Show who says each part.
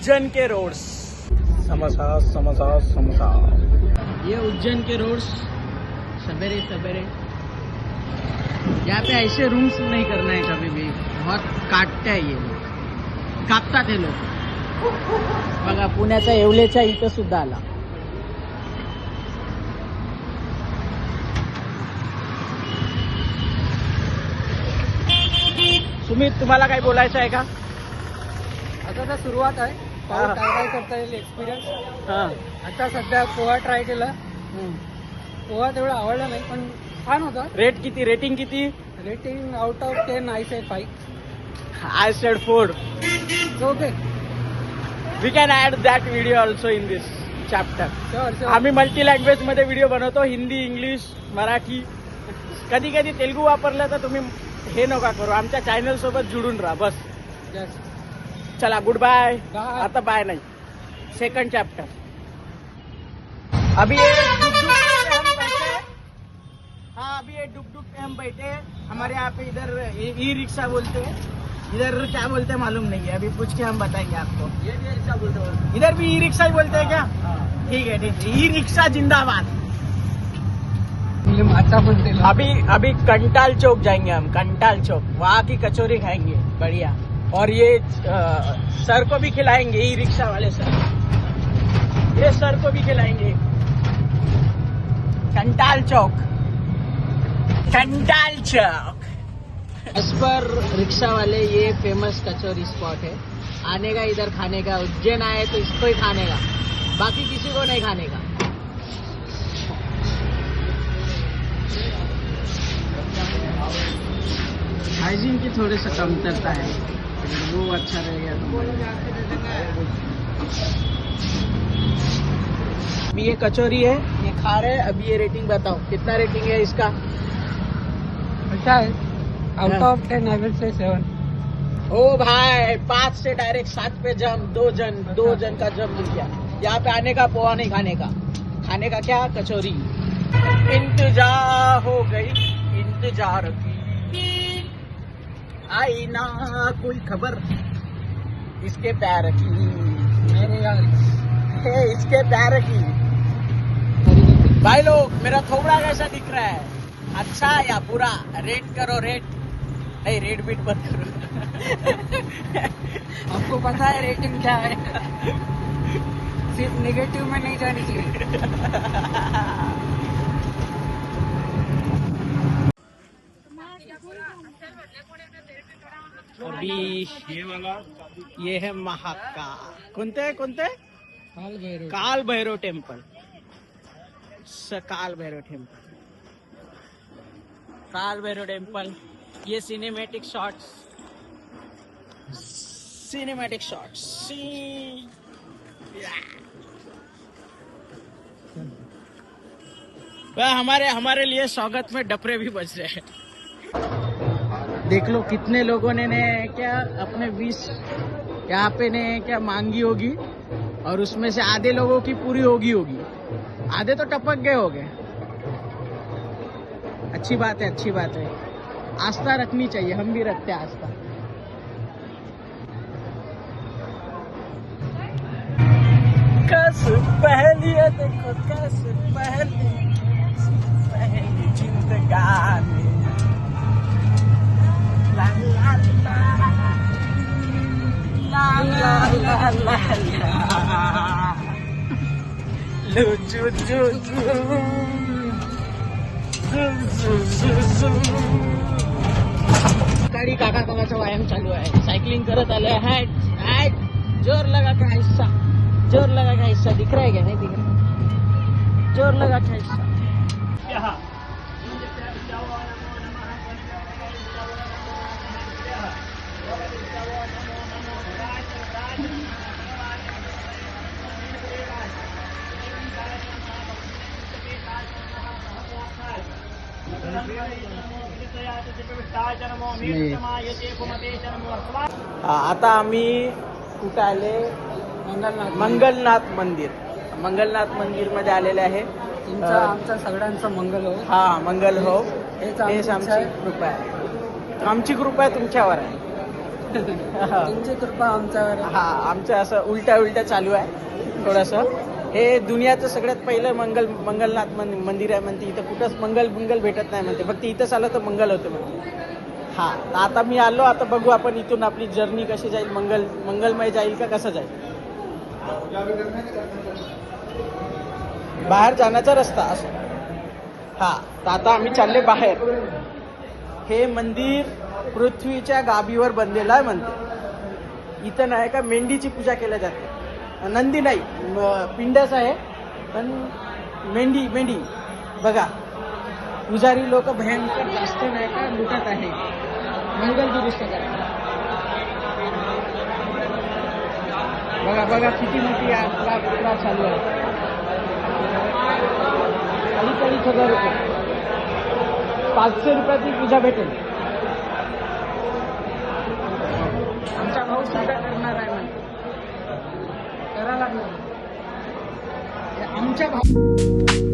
Speaker 1: उज्जैन के roads.
Speaker 2: Samosa samosa samosa.
Speaker 1: ये उज्जैन के roads सवेरे सवेरे। यहाँ पे ऐसे रूम्स नहीं करना है कभी भी, बहुत काटते हैं ये लोग, कापतात हे लोक। बघा पुण्याचा येवलेच्या इथं सुद्धा आला। सुमित तुम्हाला काय बोलायचं आहे का?
Speaker 2: आता तर सुरुवात आहे,
Speaker 1: हा.
Speaker 2: काय काय करता येईल एक्सपिरियन्स.
Speaker 1: हा.
Speaker 2: आता सध्या पोहा ट्राय केला. पोहा तेवढा आवडला नाही पण छान होता.
Speaker 1: रेट किती, रेटिंग किती?
Speaker 2: Rating out of 10 I say 5.
Speaker 1: I said 4.
Speaker 2: Okay.
Speaker 1: We can add that video also in this chapter.
Speaker 2: Sure.
Speaker 1: आम्ही मल्टी लँग्वेज मध्ये व्हिडिओ बनवतो, हिंदी, इंग्लिश, मराठी. कधी कधी तेलुगू वापरलं तर तुम्ही हे नका करू, आमच्या चॅनल सोबत जुडून राहा बस. चला गुड बाय.
Speaker 2: बाय.
Speaker 1: आता बाय नहीं, सेकंड चैप्टर. अभी ये डुक पे हम बैठे. हाँ अभी ये डुक पे हम बैठे. हमारे यहाँ पे इधर ई रिक्शा बोलते हैं, इधर क्या बोलते हैं मालूम नहीं है, अभी पूछ के हम बताएंगे आपको. ये भी रिक्शा बोलते हैं, इधर भी ई रिक्शा ही बोलते हैं क्या? ठीक है ठीक है, ई रिक्शा जिंदाबाद.
Speaker 2: माचा बनते.
Speaker 1: अभी कंटाल चौक जाएंगे हम, कंटाल चौक, वहाँ की कचौरी खाएंगे बढ़िया. और ये सर को भी खिलाएंगे, ई रिक्शा वाले सर, ये सर को भी खिलाएंगे. कंटाल चौक, कंटाल चौक. इस पर रिक्शा वाले ये फेमस कचौरी स्पॉट है, आने का इधर खाने का. उज्जैन आए तो इसको ही खाने का, बाकी किसी को नहीं खाने का. हाइजीन की थोड़ी सा कमतरता है, वो अच्छा रहेगा. अभी ये कचौरी है, ये खा रहे हैं. अभी ये रेटिंग बताओ, कितना रेटिंग है इसका?
Speaker 2: अच्छा है, out of 10 I will say 7.
Speaker 1: ओ भाई 5 से डायरेक्ट 7 पे जम. दो जन का जम मिल गया. यहाँ पे आने का, पोहा नहीं खाने का, खाने का क्या, कचौरी. इंतजार हो गई, इंतजार की आई ना कोई खबर, इसके पैर की
Speaker 2: मेरे यार
Speaker 1: है, इसके पैर की. भाई लोग मेरा थोबड़ा कैसा दिख रहा है, अच्छा या बुरा? रेट करो, रेट नहीं, रेट बीट मत करो.
Speaker 2: आपको पता है रेटिंग क्या है. सिर्फ नेगेटिव में नहीं जानी चाहिए.
Speaker 1: अभी ये है महाकाल. कोणते काल भैरव टेम्पल. काल भैरव टेम्पल, काल भैरव टेम्पल. ये सिनेमैटिक शॉट्स, सिनेमैटिक शॉट्स. हमारे लिए स्वागत में डपरे भी बज रहे हैं. देख लो कितने लोगों ने क्या अपने 20 यहाँ पे ने क्या मांगी होगी, और उसमें से आधे लोगों की पूरी होगी, आधे तो टपक गए होंगे. अच्छी बात है, अच्छी बात है. आस्था रखनी चाहिए, हम भी रखते हैं आस्था. कैसे पहली है, देखो कैसे पहली जिंदगानी. ला ला ला ला ला ला ला लू जू जू जू. गाड़ी काकाचा व्यायाम चालू आहे, सायकलिंग करत आले. हॅट जोर लगा का हिस्सा, जोर लगा का हिस्सा. दिख रहा है क्या? नहीं दिख रहा. जोर लगा का हिस्सा. आता आम्ही कुठे आले? मंगलनाथ मंदिर. मंगलनाथ मंदिर मध्ये आलेले आहे.
Speaker 2: आमचा सगळ्यांचा मंगल हो.
Speaker 1: हा मंगल हो,
Speaker 2: हेच
Speaker 1: आमची कृपा आहे. आमची कृपा तुमच्यावर आहे.
Speaker 2: तुमची कृपा आमच्यावर आहे.
Speaker 1: हा आमचं असं उलट्या चालू आहे थोडंसं. हे दुनियाचं सगळ्यात पहिलं मंगलनाथ मंदिर आहे म्हणते. इथं कुठंच मंगल भेटत नाही म्हणते, फक्त इथंच आलं तर मंगल होतं म्हणते. हा आता मी आलो, आता बघू आपण इथून आपली जर्नी कशी जाईल, मंगलमय जाईल का कसं जाईल. बाहेर जाण्याचा रस्ता असं. हा तर आता आम्ही चालले बाहेर. हे मंदिर पृथ्वीच्या गाभीवर बनलेलं आहे म्हणते. इथं नाही का मेंढीची पूजा केल्या जाते. नंदी नाही, पिंडच आहे, पण मेंढी बघा. पुजारी लोक भयंकर जास्त नाही का लुटत आहे, मंगल दुरुस्त करा. बघा किती मोठी यात्रा चालू आहे. 2,500 रुपये, 500 रुपयाची पूजा भेटेल. आमचा भाऊ सुद्धा करणार आहे म्हणते, करा लागणार आमच्या भाऊ.